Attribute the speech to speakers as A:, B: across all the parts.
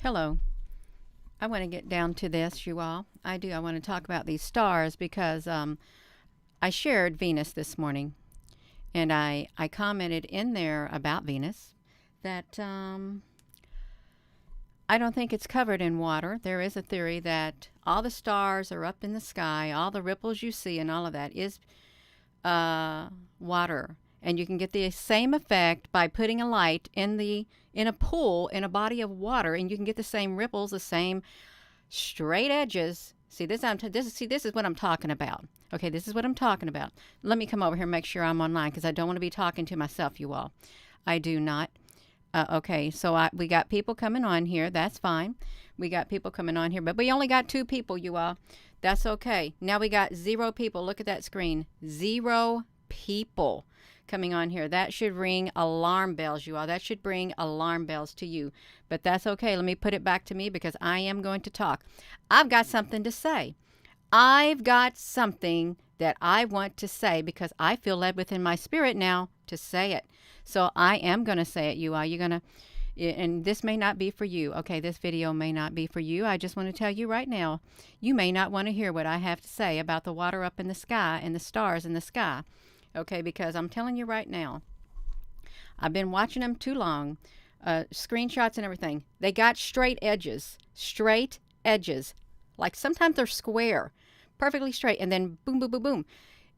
A: Hello. I want to get down to this, you all. I do. I want to talk about these stars because I shared Venus this morning, and I commented in there about Venus that I don't think it's covered in water. There is a theory that all the stars are up in the sky, all the ripples you see, and all of that is water. And you can get the same effect by putting a light in a pool in a body of water, and you can get the same ripples, the same straight edges. See this? This is what I'm talking about. Okay, this is what I'm talking about. Let me come over here and make sure I'm online because I don't want to be talking to myself, you all. I do not. Okay, so we got people coming on here. That's fine. We got people coming on here, but we only got 2 people, you all. That's okay. Now we got 0 people. Look at that screen. 0 people coming on here. That should ring alarm bells, you all. That should bring alarm bells to you. But that's okay. Let me put it back to me because I am going to talk. I've got something to say. I've got something that I want to say because I feel led within my spirit now to say it. So I am going to say it, you all. You're going to, and this may not be for you. Okay, this video may not be for you. I just want to tell you right now, you may not want to hear what I have to say about the water up in the sky and the stars in the sky. Okay, because I'm telling you right now, I've been watching them too long, screenshots and everything. They got straight edges, like sometimes they're square, perfectly straight, and then boom, boom, boom, boom.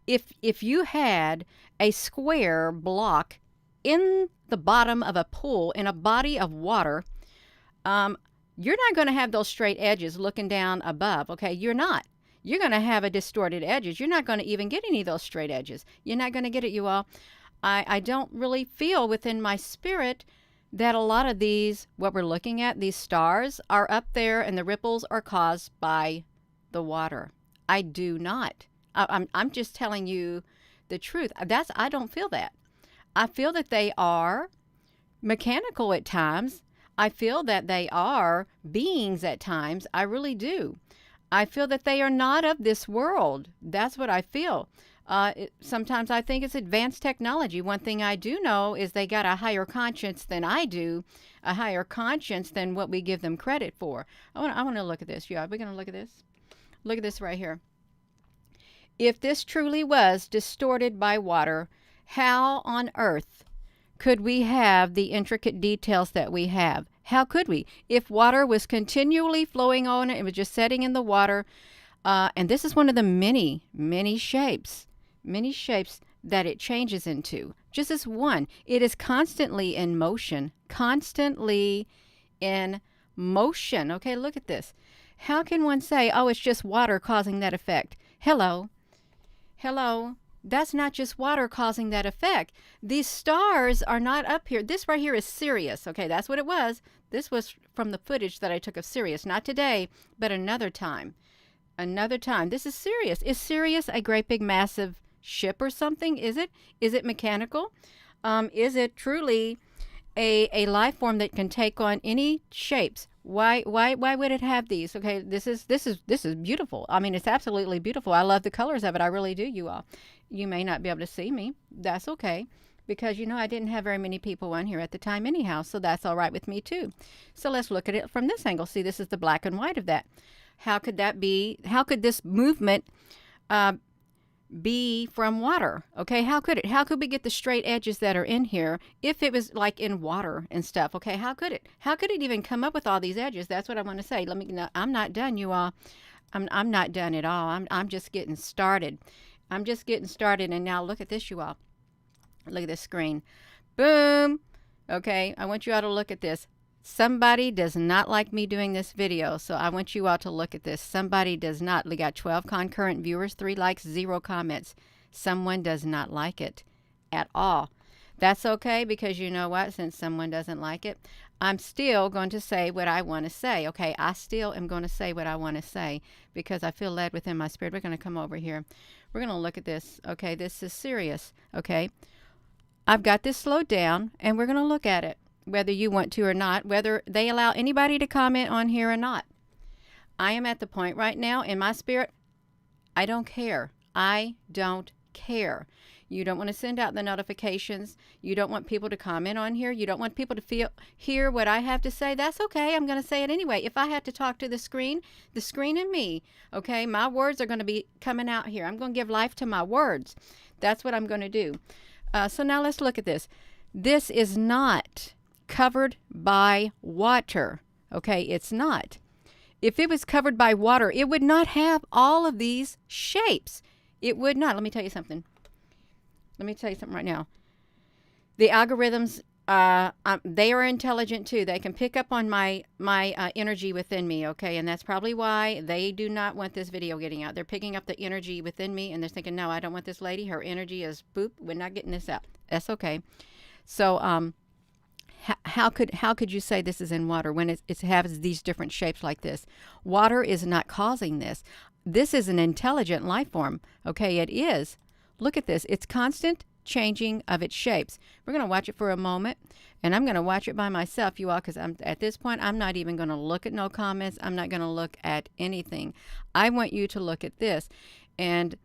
A: If you had a square block in the bottom of a pool in a body of water, you're not going to have those straight edges looking down above. Okay, you're not. You're going to have a distorted edges. You're not going to even get any of those straight edges. You're not going to get it, you all. I don't really feel within my spirit that a lot of these, what we're looking at, these stars are up there and the ripples are caused by the water. I do not. I'm just telling you the truth. I don't feel that. I feel that they are mechanical at times. I feel that they are beings at times. I really do. I feel that they are not of this world. That's what I feel. Sometimes I think it's advanced technology. One thing I do know is they got a higher conscience than I do, a higher conscience than what we give them credit for. I want to look at this. Yeah, we're going to look at this. Look at this right here. If this truly was distorted by water, how on earth could we have the intricate details that we have? How could we? If water was continually flowing on it, it was just setting in the water. And this is one of the many, many shapes that it changes into. Just as one. It is constantly in motion. Constantly in motion. Okay, look at this. How can one say, oh, it's just water causing that effect? Hello. Hello. That's not just water causing that effect. These stars are not up here. This right here is Sirius. Okay, that's what it was. This was from the footage that I took of Sirius. Not today, but another time. Another time. This is Sirius. Is Sirius a great big massive ship or something? Is it? Is it mechanical? Is it truly a life form that can take on any shapes? Why would it have these? Okay, this is beautiful. I mean, it's absolutely beautiful. I love the colors of it. I really do, you all. You may not be able to see me. That's okay. Because, you know, I didn't have very many people on here at the time anyhow, so that's all right with me too. So let's look at it from this angle. See, this is the black and white of that. How could that be? How could this movement be from water? Okay, how could it? How could we get the straight edges that are in here if it was like in water and stuff? Okay, how could it? How could it even come up with all these edges? That's what I want to say. No, I'm not done, you all. I'm not done at all. I'm just getting started. I'm just getting started, and now look at this, you all. Look at this screen. Boom. Okay, I want you all to look at this. Somebody does not like me doing this video, so I want you all to look at this. Somebody does not. We got 12 concurrent viewers, 3 likes, 0 comments. Someone does not like it at all. That's okay, because you know what? Since someone doesn't like it, I'm still going to say what I want to say. Okay, I still am going to say what I want to say because I feel led within my spirit. We're going to come over here. We're going to look at this. Okay, this is serious. Okay, I've got this slowed down, and we're going to look at it, whether you want to or not, whether they allow anybody to comment on here or not. I am at the point right now in my spirit, I don't care. I don't care. You don't want to send out the notifications. You don't want people to comment on here. You don't want people to hear what I have to say. That's okay. I'm going to say it anyway. If I have to talk to the screen and me, okay, my words are going to be coming out here. I'm going to give life to my words. That's what I'm going to do. So now let's look at this. This is not covered by water. Okay, it's not. If it was covered by water, it would not have all of these shapes. It would not. Let me tell you something. Right now. The algorithms, they are intelligent too. They can pick up on my energy within me, okay? And that's probably why they do not want this video getting out. They're picking up the energy within me, and they're thinking, no, I don't want this lady. Her energy is boop. We're not getting this out. That's okay. So, how could you say this is in water when it has these different shapes like this? Water is not causing this. This is an intelligent life form. Okay, it is. Look at this. It's constant changing of its shapes. We're going to watch it for a moment, and I'm going to watch it by myself, you all, because at this point, I'm not even going to look at no comments. I'm not going to look at anything. I want you to look at this, and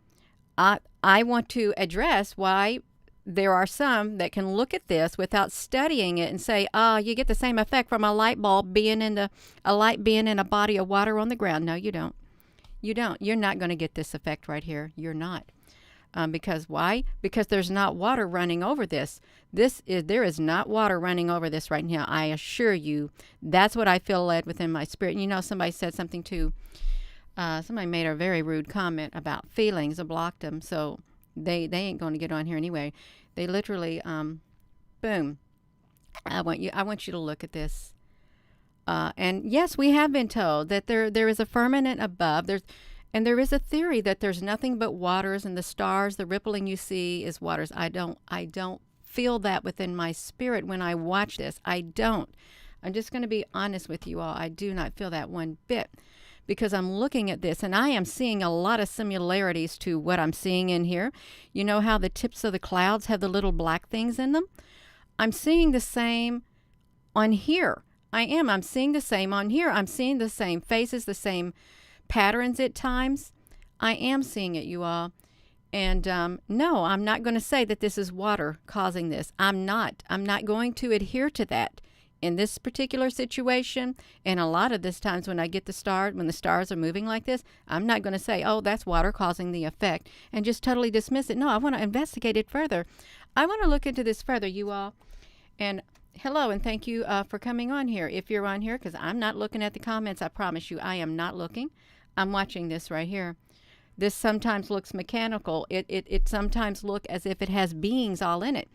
A: I want to address why there are some that can look at this without studying it and say, you get the same effect from a light bulb being in a body of water on the ground. No, you don't. You don't. You're not going to get this effect right here. You're not. Because why? Because there's not water running over this. There is not water running over this right now. I assure you, that's what I feel led within my spirit. And you know, somebody said something too. Somebody made a very rude comment about feelings. I blocked them, so they ain't going to get on here anyway. They literally, boom. I want you to look at this. And yes, we have been told that there is a firmament above. And there is a theory that there's nothing but waters, and the stars, the rippling you see is waters. I don't feel that within my spirit when I watch this. I don't. I'm just going to be honest with you all. I do not feel that one bit, because I'm looking at this and I am seeing a lot of similarities to what I'm seeing in here. You know how the tips of the clouds have the little black things in them? I'm seeing the same on here. I'm seeing the same on here. I'm seeing the same faces, the same patterns at times. I am seeing it, you all. And no, I'm not going to say that this is water causing this. I'm not going to adhere to that in this particular situation. And a lot of this times when I get when the stars are moving like this, I'm not going to say, oh, that's water causing the effect, and just totally dismiss it. No, I want to investigate it further. I want to look into this further, you all. And hello, and thank you for coming on here. If you're on here, because I'm not looking at the comments, I promise you, I am not looking. I'm watching this right here. This sometimes looks mechanical. It sometimes looks as if it has beings all in it.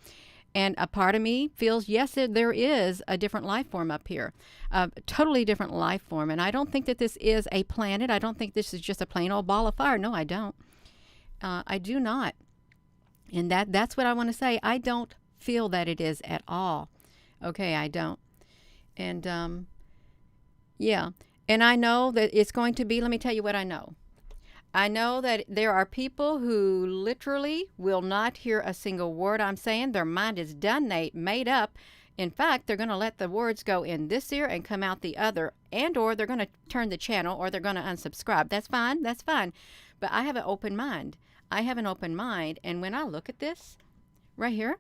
A: And a part of me feels, yes, there is a different life form up here, a totally different life form. And I don't think that this is a planet. I don't think this is just a plain old ball of fire. No, I don't. I do not. And that's what I want to say. I don't feel that it is at all. Okay, I don't. And yeah. And I know that it's going to be, let me tell you what I know. I know that there are people who literally will not hear a single word I'm saying. Their mind is done, made up. In fact, they're going to let the words go in this ear and come out the other, and or they're going to turn the channel, or they're going to unsubscribe. That's fine. That's fine. But I have an open mind. And when I look at this right here,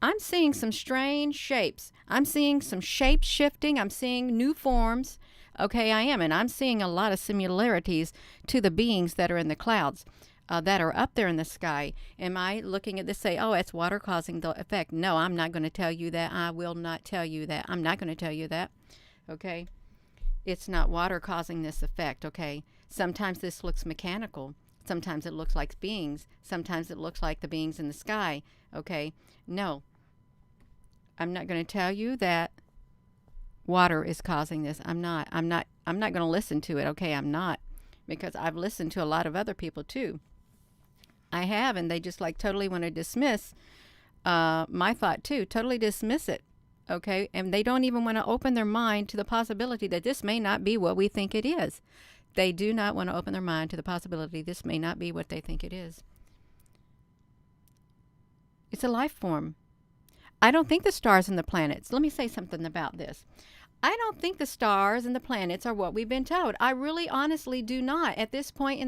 A: I'm seeing some strange shapes. I'm seeing some shape shifting. I'm seeing new forms. Okay, I am. And I'm seeing a lot of similarities to the beings that are in the clouds, that are up there in the sky. Am I looking at this, say, oh, it's water causing the effect? No, I'm not going to tell you that. I will not tell you that. I'm not going to tell you that. Okay? It's not water causing this effect, okay? Sometimes this looks mechanical. Sometimes it looks like beings. Sometimes it looks like the beings in the sky, okay? No. I'm not going to tell you that water is causing this. I'm not going to listen to it. Okay, I'm not, because I've listened to a lot of other people too. I have, and they just like totally want to dismiss my thought too. Totally dismiss it. Okay, and they don't even want to open their mind to the possibility that this may not be what we think it is. They do not want to open their mind to the possibility this may not be what they think it is. It's a life form. I don't think the stars and the planets, let me say something about this. I don't think the stars and the planets are what we've been told. I really honestly do not. At this point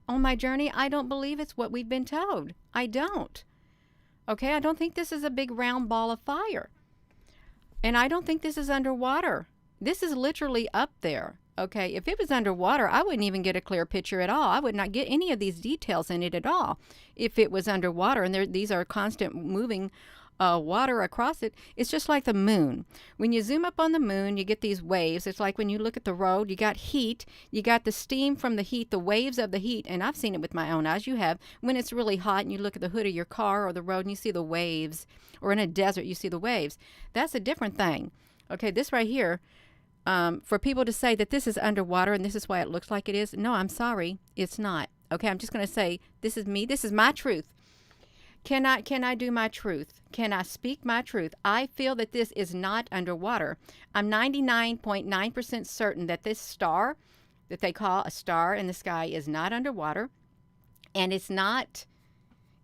A: on my journey, I don't believe it's what we've been told. I don't. Okay, I don't think this is a big round ball of fire. And I don't think this is underwater. This is literally up there. Okay, if it was underwater, I wouldn't even get a clear picture at all. I would not get any of these details in it at all if it was underwater. And these are constant moving water across it. It's just like the moon. When you zoom up on the moon, you get these waves. It's like when you look at the road, you got heat, you got the steam from the heat, the waves of the heat. And I've seen it with my own eyes. You have. When it's really hot and you look at the hood of your car or the road and you see the waves, or in a desert, you see the waves. That's a different thing. Okay, this right here, for people to say that this is underwater and this is why it looks like it is, no, I'm sorry, it's not. Okay, I'm just going to say, this is me, this is my truth. Can I do my truth? Can I speak my truth? I feel that this is not underwater. I'm 99.9% certain that this star, that they call a star in the sky, is not underwater, and it's not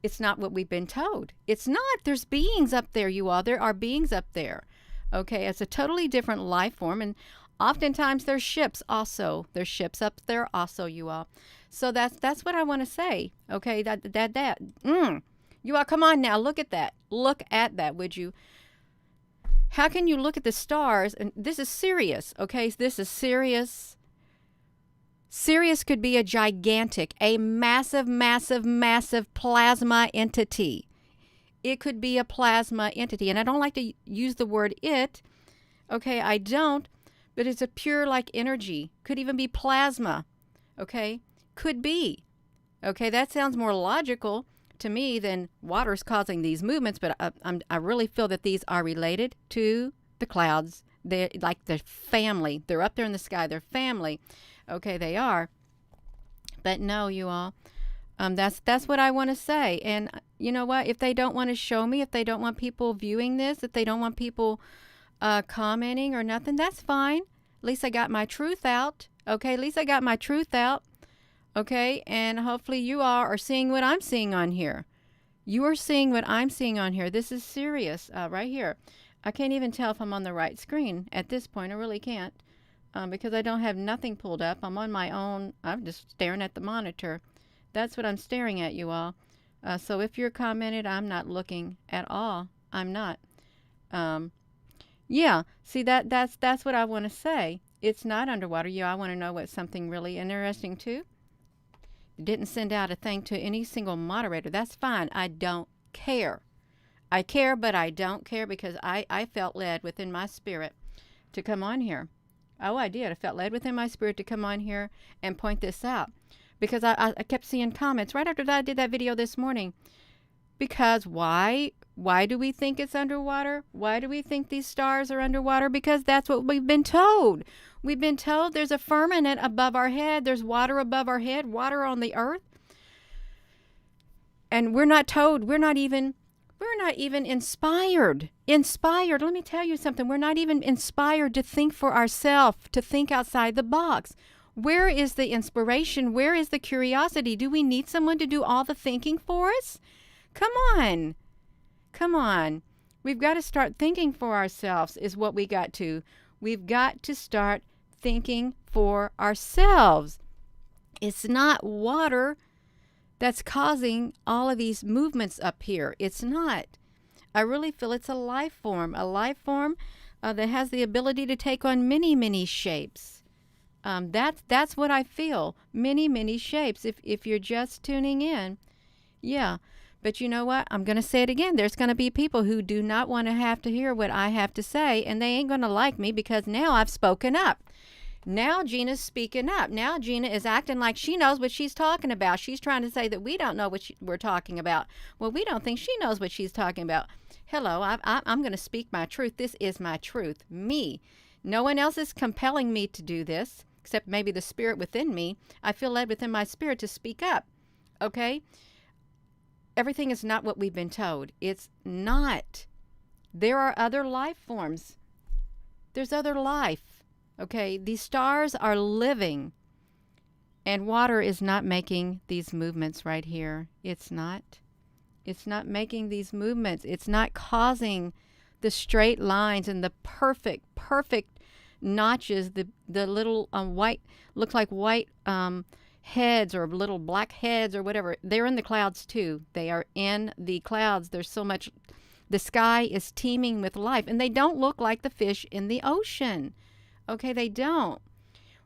A: what we've been told. It's not. There's beings up there, you all. There are beings up there. Okay, it's a totally different life form, and oftentimes there's ships also. There's ships up there also, you all. So that's what I want to say. Okay, You all, come on now, look at that. Look at that, would you? How can you look at the stars? And this is serious, okay? This is serious. Sirius could be a gigantic, a massive, massive, massive plasma entity. It could be a plasma entity. And I don't like to use the word it. Okay, I don't. But it's a pure like energy. Could even be plasma. Okay, could be. Okay, that sounds more logical to me than water's causing these movements. But I really feel that these are related to the clouds. They're like the family. They're up there in the sky. They're family. Okay, they are. But no, you all. That's what I want to say. And you know what? If they don't want to show me, if they don't want people viewing this, if they don't want people commenting or nothing, that's fine. At least I got my truth out. Okay, at least I got my truth out. Okay, and hopefully you all are seeing what I'm seeing on here. You are seeing what I'm seeing on here. This is serious right here. I can't even tell if I'm on the right screen at this point. I really can't because I don't have nothing pulled up. I'm on my own. I'm just staring at the monitor. That's what I'm staring at, you all. So if you're commented, I'm not looking at all. I'm not. Yeah, see, that's what I want to say. It's not underwater. Yeah, I want to know what's something really interesting, too. Didn't send out a thing to any single moderator. That's fine. I don't care. I care, but I don't care because I felt led within my spirit to come on here. Oh, I did. I felt led within my spirit to come on here and point this out. Because I kept seeing comments right after I did that video this morning. Because why? Why do we think it's underwater? Why do we think these stars are underwater? Because that's what we've been told. We've been told there's a firmament above our head. There's water above our head, water on the earth. And we're not told. We're not even inspired. Inspired. Let me tell you something. We're not even inspired to think for ourselves, to think outside the box. Where is the inspiration? Where is the curiosity? Do we need someone to do all the thinking for us? Come on. Come on. We've got to start thinking for ourselves is what we got to. We've got to start thinking for ourselves. It's not water that's causing all of these movements up here. It's not. I really feel it's a life form that has the ability to take on many, many shapes. That's what I feel. Many, many shapes. If you're just tuning in, yeah. But you know what? I'm going to say it again. There's going to be people who do not want to have to hear what I have to say, and they ain't going to like me because now I've spoken up. Now Gina's speaking up. Now Gina is acting like she knows what she's talking about. She's trying to say that we don't know what we're talking about. Well, we don't think she knows what she's talking about. Hello, I'm going to speak my truth. This is my truth. Me. No one else is compelling me to do this, except maybe the spirit within me. I feel led within my spirit to speak up. Okay? Everything is not what we've been told. It's not. There are other life forms. There's other life. Okay, these stars are living, and water is not making these movements right here. It's not. It's not making these movements. It's not causing the straight lines and the perfect notches, the little white, look like white heads or little black heads or whatever. They're in the clouds too. They are in the clouds. There's so much. The sky is teeming with life, and they don't look like the fish in the ocean. Okay, they don't.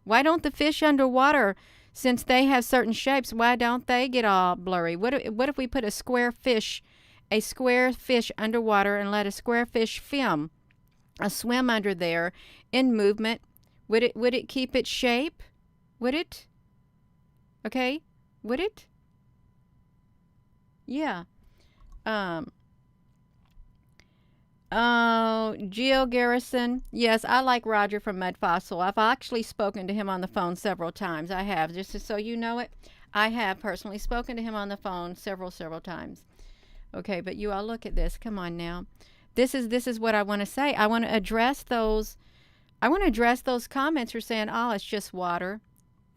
A: Why don't the fish underwater, since they have certain shapes, why don't they get all blurry? What if we put a square fish underwater and let a square fish swim under there in movement? Would it keep its shape? Would it? Okay? Would it? Yeah. Oh, Geo Garrison. Yes, I like Roger from Mud Fossil. I've actually spoken to him on the phone several times. I have. Just so you know it, I have personally spoken to him on the phone several times. Okay, but you all look at this. Come on now. This is what I want to say. I want to address those comments who are saying, "Oh, it's just water."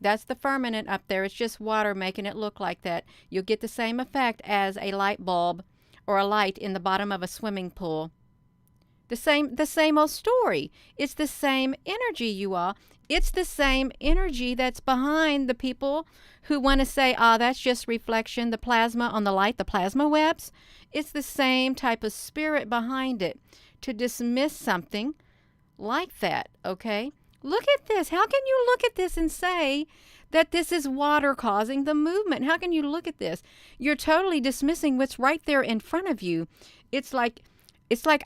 A: That's the firmament up there. It's just water making it look like that. You'll get the same effect as a light bulb or a light in the bottom of a swimming pool. The same old story. It's the same energy, you all. It's the same energy that's behind the people who want to say, that's just reflection, the plasma on the light, the plasma webs. It's the same type of spirit behind it to dismiss something like that, okay? Look at this. How can you look at this and say that this is water causing the movement? How can you look at this? You're totally dismissing what's right there in front of you. It's like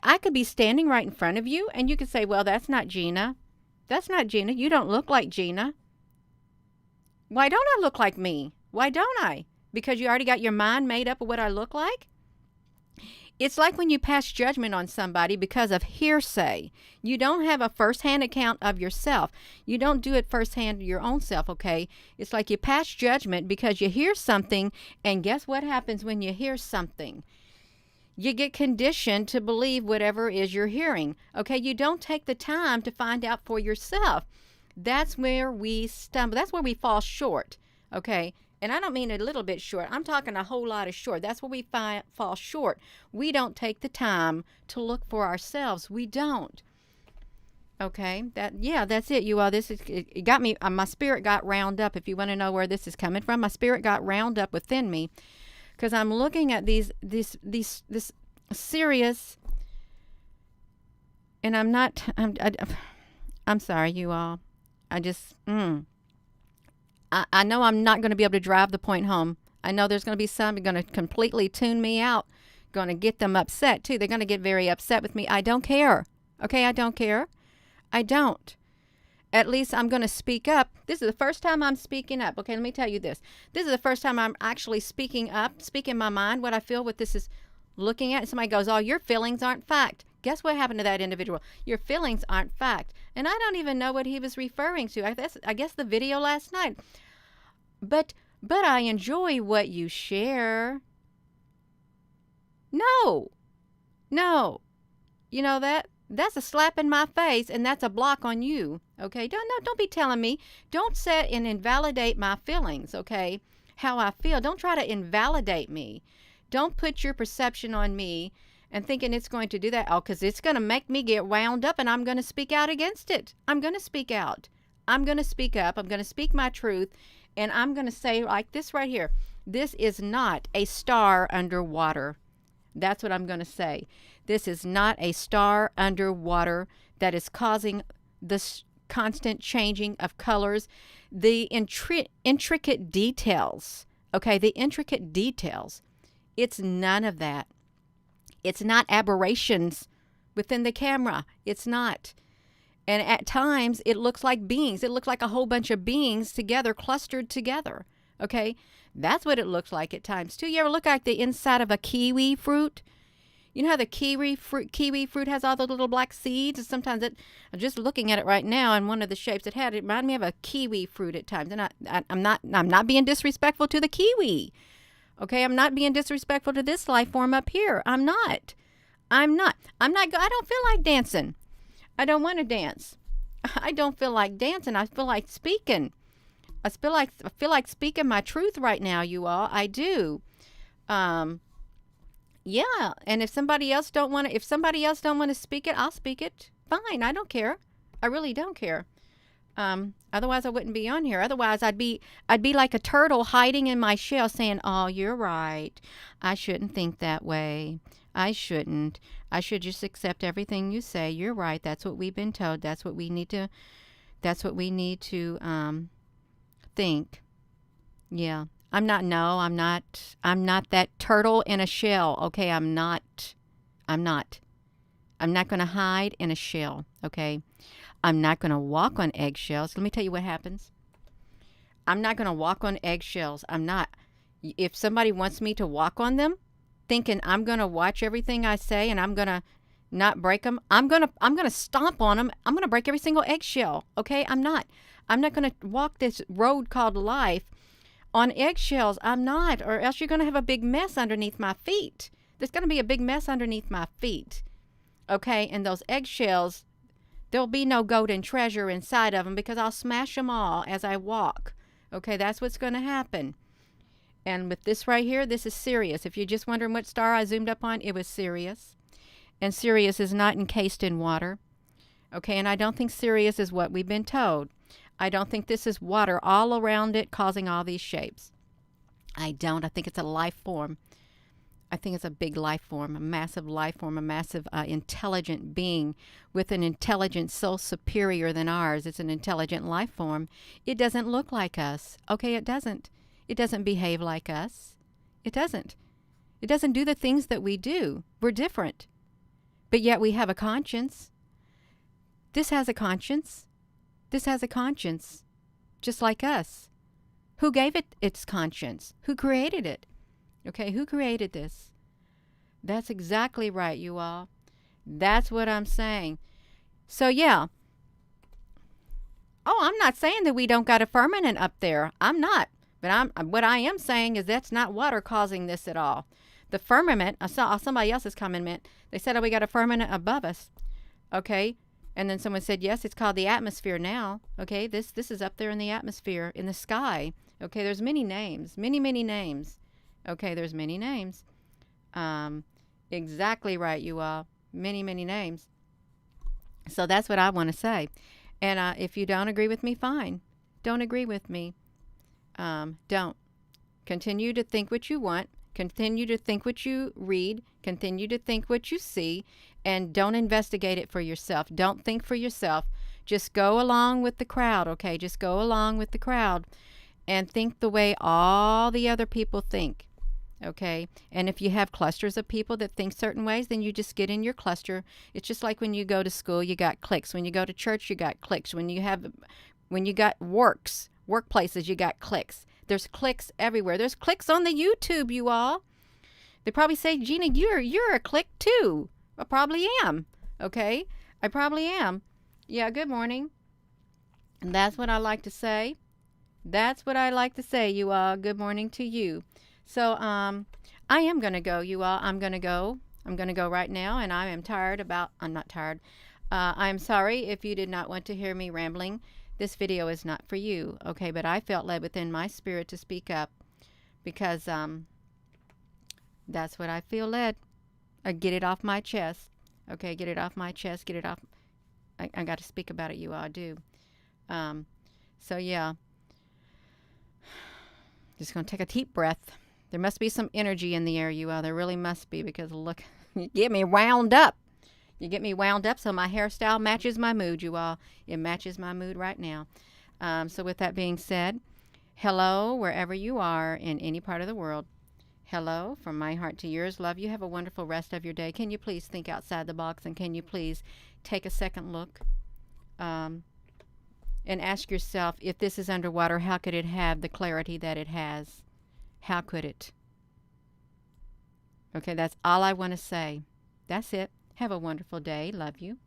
A: I could be standing right in front of you and you could say, well, that's not Gina. That's not Gina. You don't look like Gina. Why don't I look like me? Why don't I? Because you already got your mind made up of what I look like? It's like when you pass judgment on somebody because of hearsay. You don't have a first-hand account of yourself. You don't do it first-hand to your own self, okay? It's like you pass judgment because you hear something, and guess what happens when you hear something? You get conditioned to believe whatever it is you're hearing. Okay, you don't take the time to find out for yourself. That's where we stumble. That's where we fall short. Okay, and I don't mean a little bit short. I'm talking a whole lot of short. That's where we fall short. We don't take the time to look for ourselves. We don't. Okay, that's it, you all. It got me. My spirit got round up. If you want to know where this is coming from, my spirit got round up within me. Because I'm looking at this serious, and I'm sorry, you all. I know I'm not going to be able to drive the point home. I know there's going to be some going to completely tune me out, going to get them upset too. They're going to get very upset with me. I don't care. Okay, I don't care. I don't. At least I'm going to speak up. This is the first time I'm speaking up. Okay, let me tell you this. This is the first time I'm actually speaking up, speaking my mind, what I feel, what this is looking at. Somebody goes, your feelings aren't fact. Guess what happened to that individual? Your feelings aren't fact. And I don't even know what he was referring to. I guess the video last night. But I enjoy what you share. No. You know that? That's a slap in my face, and that's a block on you, okay? Don't be telling me. Don't sit and invalidate my feelings, okay? How I feel. Don't try to invalidate me. Don't put your perception on me and thinking it's going to do that. Because it's going to make me get wound up, and I'm going to speak out against it. I'm going to speak out. I'm going to speak up. I'm going to speak my truth, and I'm going to say like this right here. This is not a star underwater. That's what I'm going to say. This is not a star underwater that is causing this constant changing of colors. The intricate details, okay, the intricate details. It's none of that. It's not aberrations within the camera. It's not. And at times, it looks like beings. It looks like a whole bunch of beings together, clustered together, okay? That's what it looks like at times, too. You ever look like the inside of a kiwi fruit? You know how the kiwi fruit has all the little black seeds? And sometimes I'm just looking at it right now, and one of the shapes it reminded me of a kiwi fruit at times. And I'm not being disrespectful to the kiwi. Okay, I'm not being disrespectful to this life form up here. I'm not. I don't feel like dancing. I don't want to dance. I don't feel like dancing. I feel like speaking. I feel like speaking my truth right now, you all. I do. Yeah, and if somebody else don't want to speak it, I'll speak it. Fine, I don't care. I really don't care. Otherwise I wouldn't be on here. Otherwise I'd be like a turtle hiding in my shell saying, "Oh, you're right. I shouldn't think that way. I shouldn't. I should just accept everything you say. You're right. That's what we've been told. That's what we need to think." Yeah. I'm not that turtle in a shell. Okay, I'm not. I'm not. I'm not going to hide in a shell, okay? I'm not going to walk on eggshells. Let me tell you what happens. I'm not going to walk on eggshells. I'm not. If somebody wants me to walk on them, thinking I'm going to watch everything I say and I'm going to not break them, I'm going to stomp on them. I'm going to break every single eggshell, okay? I'm not. I'm not going to walk this road called life on eggshells. I'm not, or else you're going to have a big mess underneath my feet. There's going to be a big mess underneath my feet, okay? And those eggshells, there'll be no golden treasure inside of them because I'll smash them all as I walk. Okay, that's what's going to happen. And with this right here, this is Sirius. If you're just wondering what star I zoomed up on, it was Sirius. And Sirius is not encased in water. Okay, and I don't think Sirius is what we've been told. I don't think this is water all around it causing all these shapes. I don't. I think it's a life form. I think it's a big life form, a massive life form, a massive intelligent being with an intelligence so superior than ours. It's an intelligent life form. It doesn't look like us. Okay, it doesn't. It doesn't behave like us. It doesn't. It doesn't do the things that we do. We're different. But yet we have a conscience. This has a conscience. This has a conscience, just like us. Who gave it its conscience? Who created it? Okay, who created this? That's exactly right, you all. That's what I'm saying. So, yeah. Oh, I'm not saying that we don't got a firmament up there. I'm not. But what I am saying is that's not water causing this at all. The firmament, I saw somebody else's comment, they said, oh, we got a firmament above us. Okay. And then someone said, yes, it's called the atmosphere now. Okay, this is up there in the atmosphere, in the sky. Okay, there's many names, many names. Okay, there's many names. Exactly right, you all. Many names. So that's what I want to say. And if you don't agree with me, fine. Don't agree with me. Don't. Continue to think what you want. Continue to think what you read. Continue to think what you see. And don't investigate it for yourself. Don't think for yourself. Just go along with the crowd, okay? Just go along with the crowd and think the way all the other people think, okay? And if you have clusters of people that think certain ways, then you just get in your cluster. It's just like when you go to school, you got cliques. When you go to church, you got cliques. When you got workplaces, you got cliques. There's cliques everywhere. There's cliques on the YouTube, you all. They probably say, Gina, you're a clique too. I probably am. Okay? I probably am. Yeah, good morning. And that's what I like to say. That's what I like to say, you all. Good morning to you. So, I am going to go, you all. I'm going to go. I'm going to go right now, and I am tired I'm not tired. I'm sorry if you did not want to hear me rambling. This video is not for you, okay? But I felt led within my spirit to speak up because that's what I feel led. Get it off my chest. Okay, get it off my chest. Get it off. I got to speak about it, you all. I do. So, yeah. Just going to take a deep breath. There must be some energy in the air, you all. There really must be because, look, you get me wound up. You get me wound up so my hairstyle matches my mood, you all. It matches my mood right now. So with that being said, hello, wherever you are in any part of the world. Hello, from my heart to yours. Love you. Have a wonderful rest of your day. Can you please think outside the box, and can you please take a second look and ask yourself, if this is underwater, how could it have the clarity that it has? How could it? Okay, that's all I want to say. That's it. Have a wonderful day. Love you.